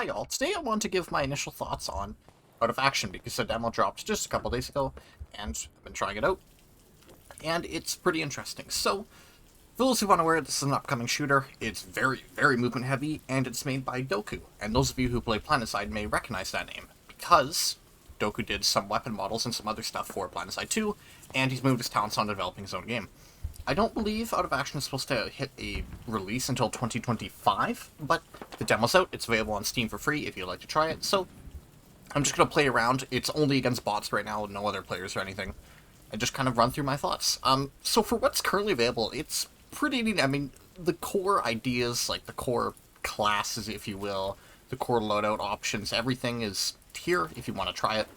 Hi y'all, today I want to give my initial thoughts on Out of Action because the demo dropped just a couple days ago and I've been trying it out and it's pretty interesting. So, for those who aren't aware, this is an upcoming shooter. It's very, very movement heavy and it's made by Doku. And those of you who play Planetside may recognize that name because Doku did some weapon models and some other stuff for Planetside 2 and he's moved his talents on developing his own game. I don't believe Out of Action is supposed to hit a release until 2025, but the demo's out. It's available on Steam for free if you'd like to try it, so I'm just going to play around. It's only against bots right now, no other players or anything, and just kind of run through my thoughts. So for what's currently available, it's pretty neat. I mean, the core ideas, like the core classes, if you will, the core loadout options, everything is here if you want to try it.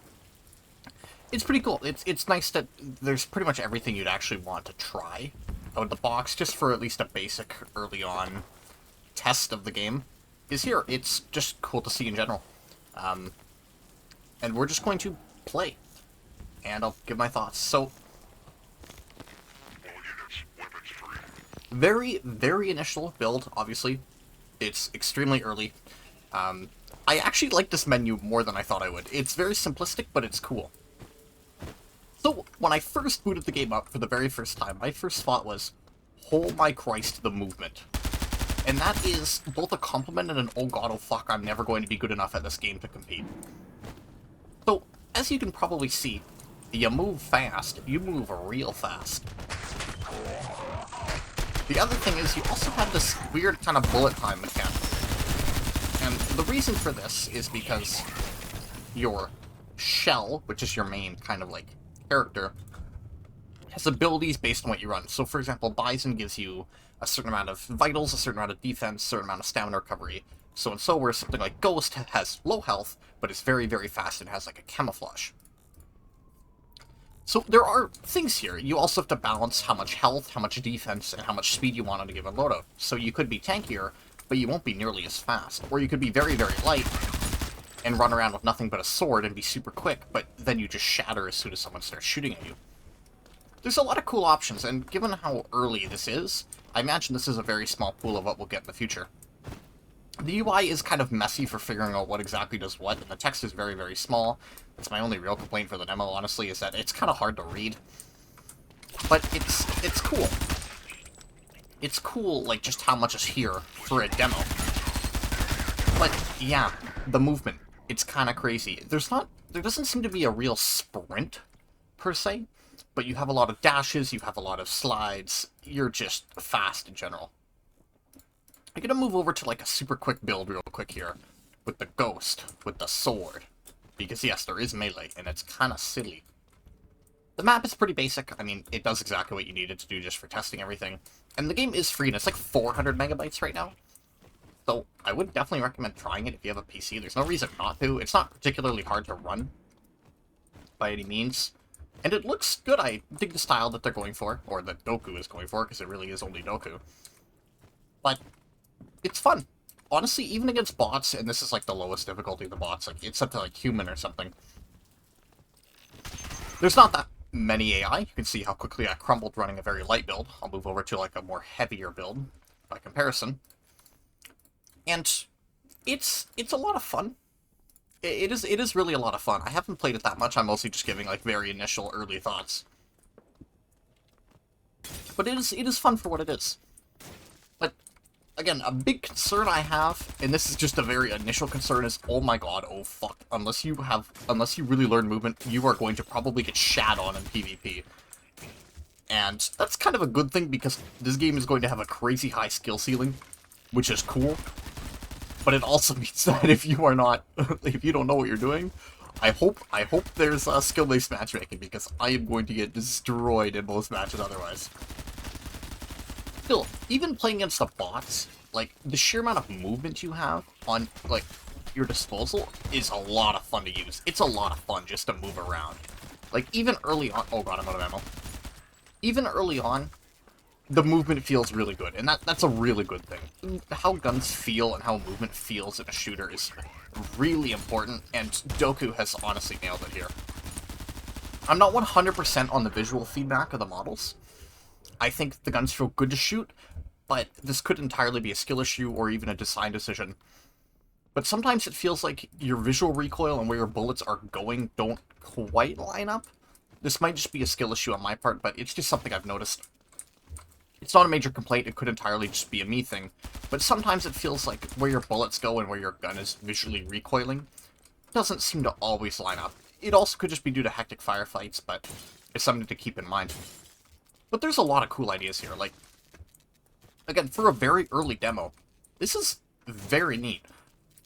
It's pretty cool. It's nice that there's pretty much everything you'd actually want to try out of the box, just for at least a basic early on test of the game is here. It's just cool to see in general. And we're just going to play. And I'll give my thoughts. So, very, very initial build, obviously. It's extremely early. I actually like this menu more than I thought I would. It's very simplistic, but it's cool. So, when I first booted the game up for the very first time, my first thought was, oh my Christ, the movement. And that is both a compliment and an oh god, oh fuck, I'm never going to be good enough at this game to compete. So, as you can probably see, you move fast, you move real fast. The other thing is, you also have this weird kind of bullet time mechanic. And the reason for this is because your shell, which is your main kind of like character, has abilities based on what you run. So, for example, Bison gives you a certain amount of vitals, a certain amount of defense, a certain amount of stamina recovery, so and so, where something like Ghost has low health, but is very, very fast and has like a camouflage. So there are things here. You also have to balance how much health, how much defense, and how much speed you want on a given loadout. So you could be tankier, but you won't be nearly as fast. Or you could be very, very light and run around with nothing but a sword and be super quick, but then you just shatter as soon as someone starts shooting at you. There's a lot of cool options, and given how early this is, I imagine this is a very small pool of what we'll get in the future. The UI is kind of messy for figuring out what exactly does what, and the text is very, very small. That's my only real complaint for the demo, honestly, is that it's kind of hard to read. But it's cool. It's cool, like, just how much is here for a demo. But, yeah, the movement. It's kind of crazy. There doesn't seem to be a real sprint, per se, but you have a lot of dashes, you have a lot of slides, you're just fast in general. I'm gonna move over to like a super quick build real quick here, with the Ghost, with the sword, because yes, there is melee, and it's kind of silly. The map is pretty basic. I mean, it does exactly what you need it to do just for testing everything, and the game is free, and it's like 400 megabytes right now. So, I would definitely recommend trying it if you have a PC. There's no reason not to. It's not particularly hard to run, by any means. And it looks good. I dig the style that they're going for, or that Doku is going for, because it really is only Doku. But, it's fun. Honestly, even against bots, and this is like the lowest difficulty of the bots, like it's up to like human or something. There's not that many AI. You can see how quickly I crumbled running a very light build. I'll move over to like a more heavier build, by comparison. And it's a lot of fun. It is really a lot of fun. I haven't played it that much. I'm mostly just giving like very initial early thoughts. But it is fun for what it is. But again, a big concern I have, and this is just a very initial concern, is oh my god, oh fuck. Unless you really learn movement, you are going to probably get shat on in PvP. And that's kind of a good thing because this game is going to have a crazy high skill ceiling, which is cool. But it also means that if you are not, if you don't know what you're doing, I hope there's skill-based matchmaking, because I am going to get destroyed in most matches otherwise. Still, even playing against the bots, like, the sheer amount of movement you have on, like, your disposal is a lot of fun to use. It's a lot of fun just to move around. Like, even early on, oh god, I'm out of ammo. Even early on, the movement feels really good, and that's a really good thing. How guns feel and how movement feels in a shooter is really important, and Doku has honestly nailed it here. I'm not 100% on the visual feedback of the models. I think the guns feel good to shoot, but this could entirely be a skill issue or even a design decision. but sometimes it feels like your visual recoil and where your bullets are going don't quite line up. This might just be a skill issue on my part, but it's just something I've noticed. It's not a major complaint, it could entirely just be a me thing, but sometimes it feels like where your bullets go and where your gun is visually recoiling doesn't seem to always line up. It also could just be due to hectic firefights, but it's something to keep in mind. But there's a lot of cool ideas here, like, again, for a very early demo, this is very neat.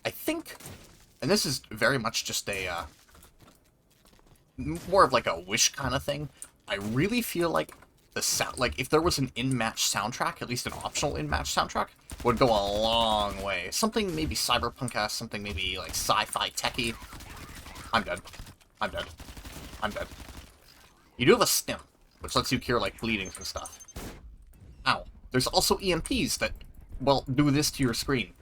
I think, and this is very much just a, more of like a wish kind of thing, I really feel like the sound, like, if there was an in-match soundtrack, at least an optional in-match soundtrack, would go a long way. Something maybe cyberpunk-esque, something maybe, like, sci-fi techy. I'm dead. I'm dead. I'm dead. You do have a stim, which lets you cure, like, bleedings and stuff. Ow. There's also EMPs that, well, do this to your screen.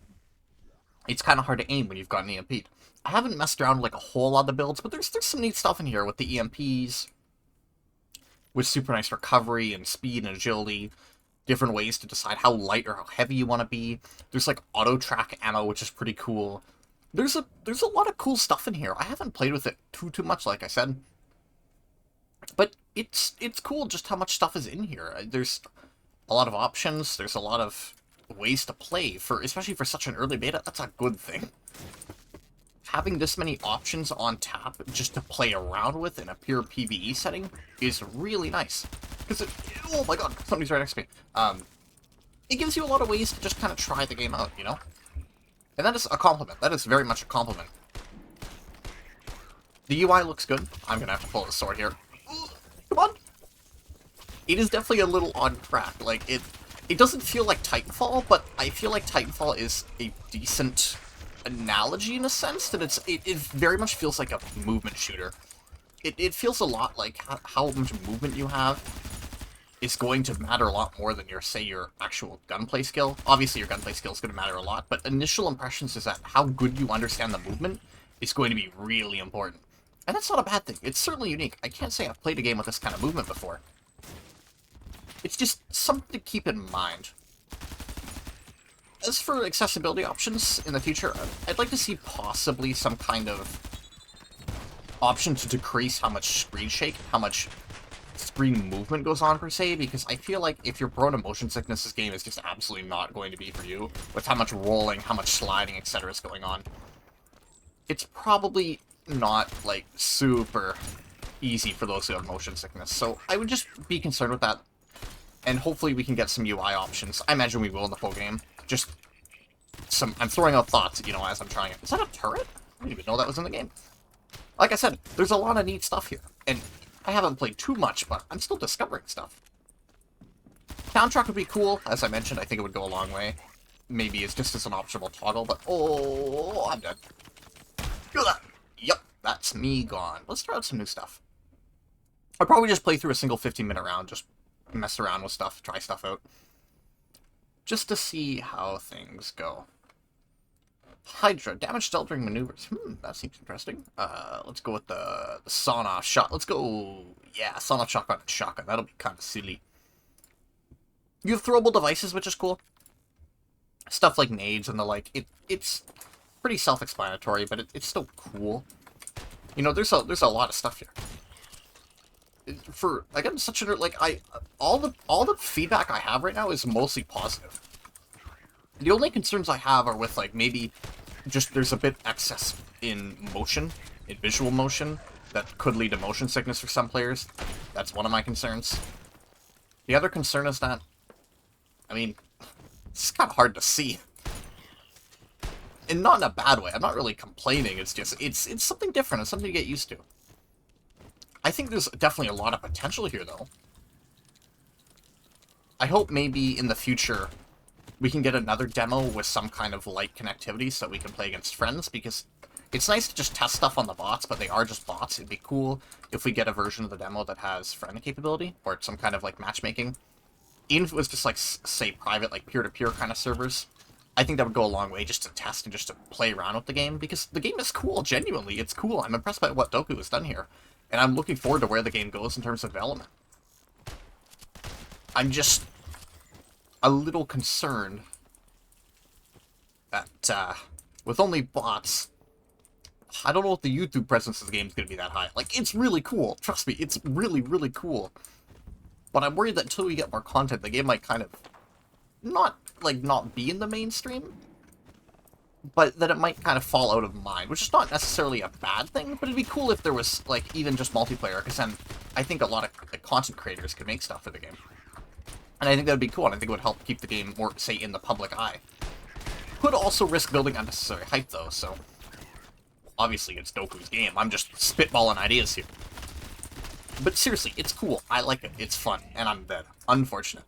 It's kind of hard to aim when you've gotten EMP'd. I haven't messed around with, like, a whole lot of the builds, but there's some neat stuff in here with the EMPs, with super nice recovery and speed and agility, different ways to decide how light or how heavy you want to be. There's like auto-track ammo, which is pretty cool. There's a lot of cool stuff in here. I haven't played with it too much, like I said. But it's cool just how much stuff is in here. There's a lot of options, there's a lot of ways to play, especially for such an early beta. That's a good thing. Having this many options on tap just to play around with in a pure PvE setting is really nice. Because oh my god, somebody's right next to me. It gives you a lot of ways to just kind of try the game out, you know? And that is a compliment. That is very much a compliment. The UI looks good. I'm gonna have to pull the sword here. Come on! It is definitely a little on track. Like, it doesn't feel like Titanfall, but I feel like Titanfall is a decent analogy in a sense, that it very much feels like a movement shooter. It feels a lot like how much movement you have is going to matter a lot more than your actual gunplay skill. Obviously your gunplay skill is going to matter a lot, but initial impressions is that how good you understand the movement is going to be really important. And that's not a bad thing. It's certainly unique. I can't say I've played a game with this kind of movement before. It's just something to keep in mind. As for accessibility options in the future, I'd like to see possibly some kind of option to decrease how much screen shake, how much screen movement goes on per se, because I feel like if you're prone to motion sickness, this game is just absolutely not going to be for you, with how much rolling, how much sliding, etc. is going on. It's probably not, like, super easy for those who have motion sickness, so I would just be concerned with that, and hopefully we can get some UI options. I imagine we will in the full game. Just I'm throwing out thoughts, you know, as I'm trying it. Is that a turret? I didn't even know that was in the game. Like I said, there's a lot of neat stuff here, and I haven't played too much, but I'm still discovering stuff. Soundtrack would be cool. As I mentioned, I think it would go a long way. Maybe it's just as an optional toggle, but oh, I'm dead. Yep, that's me gone. Let's try out some new stuff. I'll probably just play through a single 15-minute round, just mess around with stuff, try stuff out. Just to see how things go. Hydra, damage dealt during maneuvers. That seems interesting. Let's go with the sawn-off shot. Let's go, yeah, sawn-off shotgun and shotgun. That'll be kind of silly. You have throwable devices, which is cool. Stuff like nades and the like. It's pretty self-explanatory, but it's still cool. You know, there's a lot of stuff here. For again, such a like all the feedback I have right now is mostly positive. The only concerns I have are with, like, maybe just there's a bit excess in motion, in visual motion, that could lead to motion sickness for some players. That's one of my concerns. The other concern is that, I mean, it's kind of hard to see. And not in a bad way. I'm not really complaining. It's just, it's something different. It's something to get used to. I think there's definitely a lot of potential here, though. I hope maybe in the future we can get another demo with some kind of light connectivity so we can play against friends, because it's nice to just test stuff on the bots, but they are just bots. It'd be cool if we get a version of the demo that has friend capability, or some kind of, like, matchmaking. Even if it was just, like, say, private, like, peer-to-peer kind of servers. I think that would go a long way just to test and just to play around with the game, because the game is cool, genuinely. It's cool. I'm impressed by what Doku has done here, and I'm looking forward to where the game goes in terms of development. I'm just a little concerned that with only bots, I don't know if the YouTube presence of the game is going to be that high. Like, it's really cool. Trust me, it's really, really cool. But I'm worried that until we get more content, the game might kind of not be in the mainstream, but that it might kind of fall out of mind, which is not necessarily a bad thing, but it'd be cool if there was, like, even just multiplayer, because then I think a lot of content creators could make stuff for the game. And I think that would be cool, and I think it would help keep the game more, say, in the public eye. Could also risk building unnecessary hype, though, so... Obviously, it's Doku's game. I'm just spitballing ideas here. But seriously, it's cool. I like it. It's fun. And I'm dead. Unfortunate.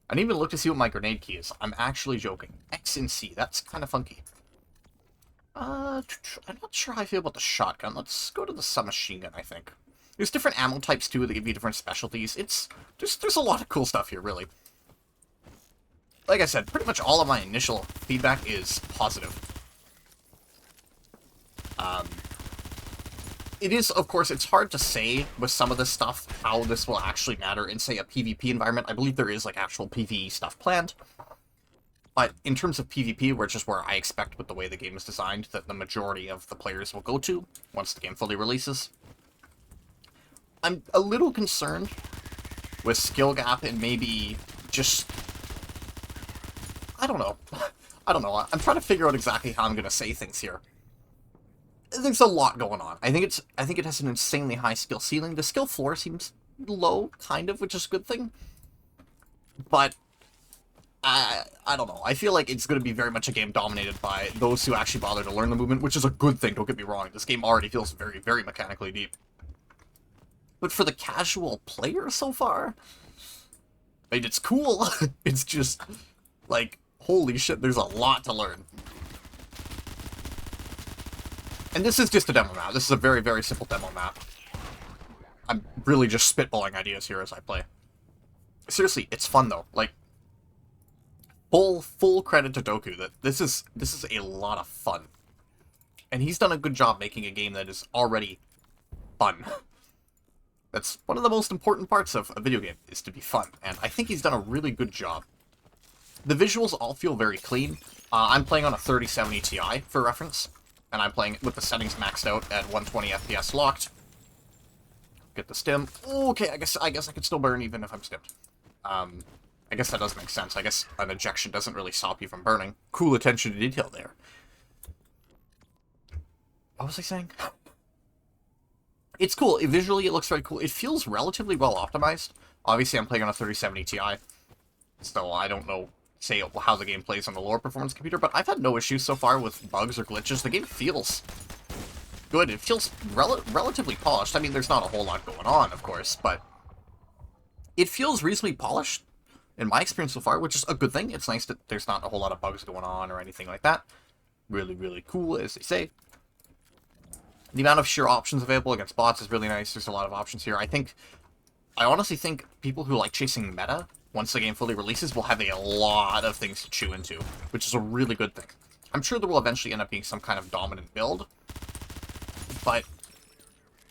I didn't even look to see what my grenade key is. I'm actually joking. X and C. That's kind of funky. I'm not sure how I feel about the shotgun. Let's go to the submachine gun, I think. There's different ammo types, too, that give you different specialties. There's a lot of cool stuff here, really. Like I said, pretty much all of my initial feedback is positive. It is, of course, it's hard to say with some of this stuff how this will actually matter in, say, a PvP environment. I believe there is, like, actual PvE stuff planned. But in terms of PvP, which is where I expect with the way the game is designed, that the majority of the players will go to once the game fully releases. I'm a little concerned with skill gap and maybe just... I don't know. I don't know. I'm trying to figure out exactly how I'm going to say things here. There's a lot going on. I think it has an insanely high skill ceiling. The skill floor seems low, kind of, which is a good thing. But I don't know. I feel like it's going to be very much a game dominated by those who actually bother to learn the movement, which is a good thing, don't get me wrong. This game already feels very, very mechanically deep. But for the casual player so far, I mean, it's cool. It's just, like, holy shit, there's a lot to learn. And this is just a demo map. This is a very, very simple demo map. I'm really just spitballing ideas here as I play. Seriously, it's fun though. Like, full credit to Doku that this is a lot of fun. And he's done a good job making a game that is already fun. That's one of the most important parts of a video game, is to be fun. And I think he's done a really good job. The visuals all feel very clean. I'm playing on a 3070 Ti, for reference. And I'm playing with the settings maxed out at 120 FPS locked. Get the stim. Okay, I guess I could still burn even if I'm stimmed. I guess that does make sense. I guess an ejection doesn't really stop you from burning. Cool attention to detail there. What was I saying? It's cool. Visually, it looks very cool. It feels relatively well optimized. Obviously, I'm playing on a 3070 Ti, so I don't know, say, how the game plays on the lower performance computer, but I've had no issues so far with bugs or glitches. The game feels good. It feels relatively polished. I mean, there's not a whole lot going on, of course, but it feels reasonably polished in my experience so far, which is a good thing. It's nice that there's not a whole lot of bugs going on or anything like that. Really, really cool, as they say. The amount of sheer options available against bots is really nice. There's a lot of options here. I honestly think people who like chasing meta, once the game fully releases, will have a lot of things to chew into, which is a really good thing. I'm sure there will eventually end up being some kind of dominant build, but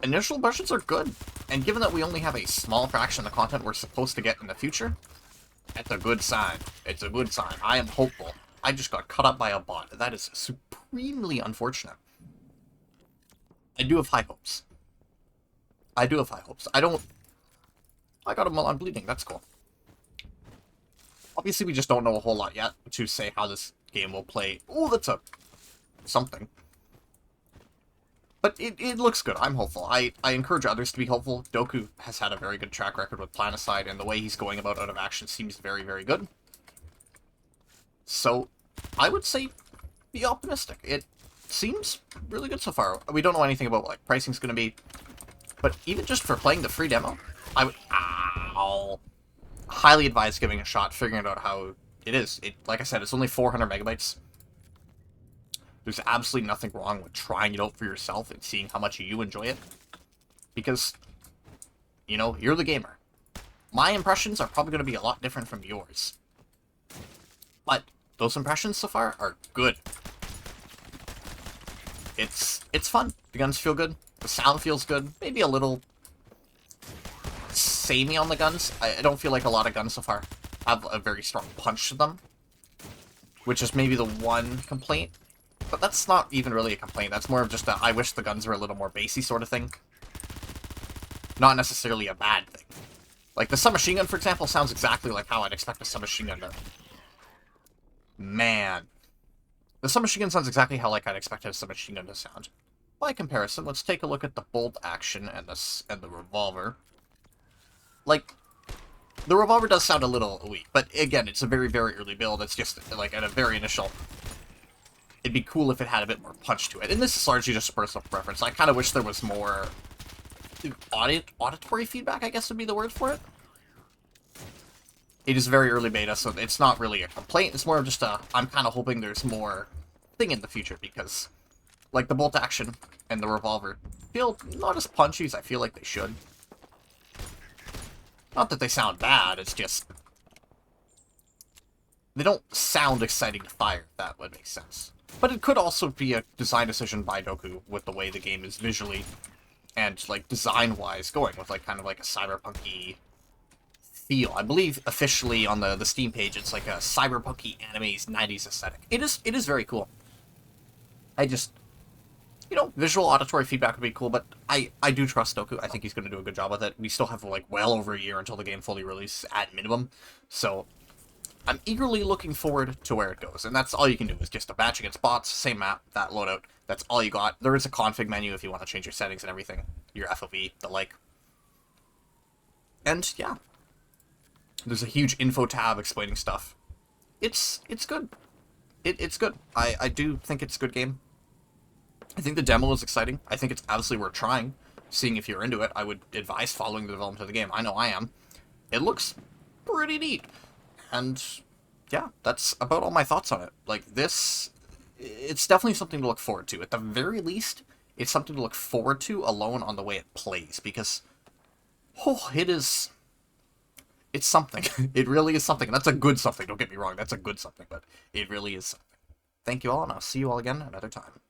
initial impressions are good. And given that we only have a small fraction of the content we're supposed to get in the future, that's a good sign. It's a good sign. I am hopeful. I just got cut up by a bot. That is supremely unfortunate. I do have high hopes. I got him while I'm bleeding. That's cool. Obviously, we just don't know a whole lot yet to say how this game will play. Oh, that's something. But it looks good. I'm hopeful. I encourage others to be hopeful. Doku has had a very good track record with Planocide, and the way he's going about out of action seems very, very good. So, I would say be optimistic. It seems really good so far. We don't know anything about what like, pricing's going to be. But even just for playing the free demo, I would highly advise giving it a shot, figuring out how it is. Like I said, it's only 400 megabytes. There's absolutely nothing wrong with trying it out for yourself and seeing how much you enjoy it. Because, you know, you're the gamer. My impressions are probably going to be a lot different from yours. But those impressions so far are good. It's fun. The guns feel good. The sound feels good. Maybe a little samey on the guns. I don't feel like a lot of guns so far have a very strong punch to them. Which is maybe the one complaint. But that's not even really a complaint. That's more of just a, I wish the guns were a little more basey sort of thing. Not necessarily a bad thing. Like, the submachine gun, for example, sounds exactly like how I'd expect a submachine gun to... Man. The submachine gun sounds exactly how like I'd expect a submachine gun to sound. By comparison, let's take a look at the bolt action and the revolver. Like, the revolver does sound a little weak, but again, it's a very, very early build. It's just, like, at a very initial... It'd be cool if it had a bit more punch to it. And this is largely just a personal preference. I kind of wish there was more... auditory feedback, I guess would be the word for it. It is very early beta, so it's not really a complaint. It's more of just a, I'm kind of hoping there's more thing in the future, because, like, the bolt action and the revolver feel not as punchy as I feel like they should. Not that they sound bad, it's just... They don't sound exciting to fire, if that would make sense. But it could also be a design decision by Doku with the way the game is visually and, like, design-wise going, with, like, kind of like a cyberpunk-y feel. I believe officially on the Steam page it's like a cyberpunk-y animes 90s aesthetic. It is very cool. I just, you know, visual auditory feedback would be cool, but I do trust Doku. I think he's going to do a good job with it. We still have, like, well over a year until the game fully releases at minimum, so I'm eagerly looking forward to where it goes. And that's all you can do, is just a batch against bots, same map, that loadout. That's all you got. There is a config menu if you want to change your settings and everything, your FOV, the like. And yeah, there's a huge info tab explaining stuff. It's good. It's good. I do think it's a good game. I think the demo is exciting. I think it's absolutely worth trying. Seeing if you're into it, I would advise following the development of the game. I know I am. It looks pretty neat. And yeah, that's about all my thoughts on it. Like, this, it's definitely something to look forward to. At the very least, it's something to look forward to alone on the way it plays, because, oh, it's something. It really is something. And that's a good something, don't get me wrong. That's a good something, but it really is something. Thank you all, and I'll see you all again another time.